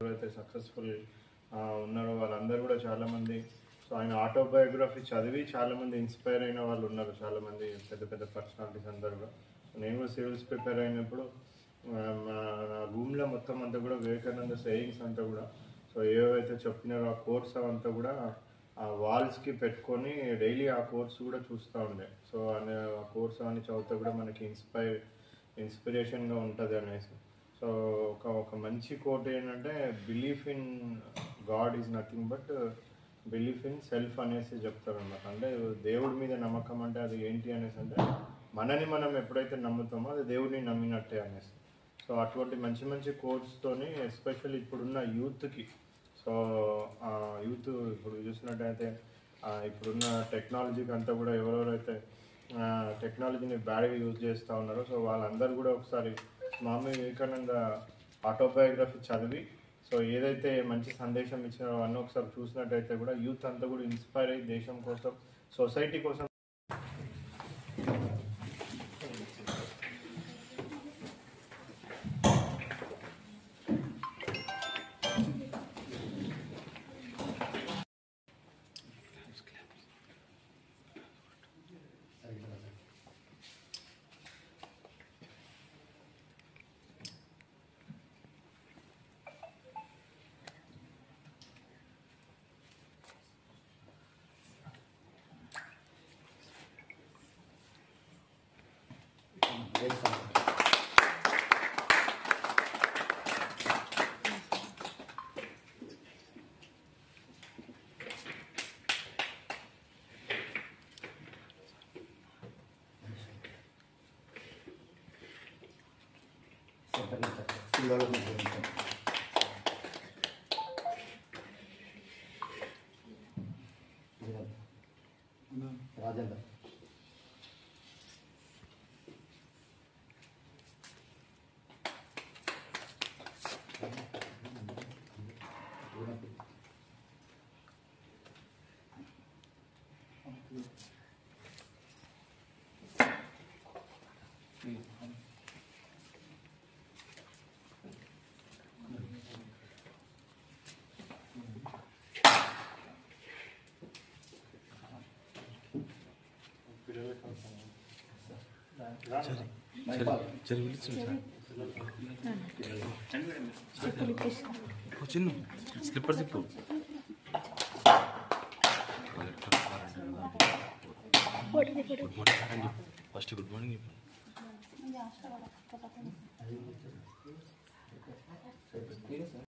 ఎవరైతే సక్సెస్ఫుల్ ఉన్నారో వాళ్ళందరూ కూడా చాలామంది సో ఆయన ఆటోబయోగ్రఫీ చదివి చాలామంది ఇన్స్పైర్ అయిన వాళ్ళు ఉన్నారు. చాలామంది పెద్ద పెద్ద పర్సనాలిటీస్ అందరూ కూడా. నేను కూడా సివిల్స్ ప్రిపేర్ అయినప్పుడు నా రూమ్లో మొత్తం అంతా కూడా వివేకానంద సేయింగ్స్ అంతా కూడా సో ఏవైతే చెప్పినారో ఆ కోర్స్ అవంతా కూడా ఆ వాల్స్కి పెట్టుకొని డైలీ ఆ కోర్స్ కూడా చూస్తూ ఉండే. సో ఆ కోర్స్ అని చదివితే కూడా మనకి ఇన్స్పిరేషన్గా ఉంటుంది అనేసి. సో ఒక మంచి కోట్ ఏంటంటే belief in God is nothing but belief in self అనేసి చెప్తారన్నమాట. అంటే దేవుడి మీద నమ్మకం అంటే అది ఏంటి అనేసి అంటే మనని మనం ఎప్పుడైతే నమ్ముతామో అది దేవుడిని నమ్మినట్టే అనేసి. సో అటువంటి మంచి మంచి కోట్స్తోని ఎస్పెషల్లీ ఇప్పుడున్న యూత్కి సో యూత్ ఇప్పుడు చూసినట్టయితే ఇప్పుడున్న టెక్నాలజీకి అంతా కూడా ఎవరెవరైతే టెక్నాలజీని బ్యాడ్గా యూజ్ చేస్తూ ఉన్నారో సో వాళ్ళందరూ కూడా ఒకసారి స్వామి వివేకానంద ఆటోబయోగ్రఫీ చదివి సో ఏదైతే మంచి సందేశం ఇచ్చినారో అన్నీ ఒకసారి చూసినట్టయితే కూడా యూత్ అంతా కూడా ఇన్స్పైర్ అయ్యి దేశం కోసం సొసైటీ కోసం రాజేంద్ర చిన్న స్లిప్పర్ చెప్పు ఫస్ట్ గుడ్ మార్నింగ్ చెప్పు.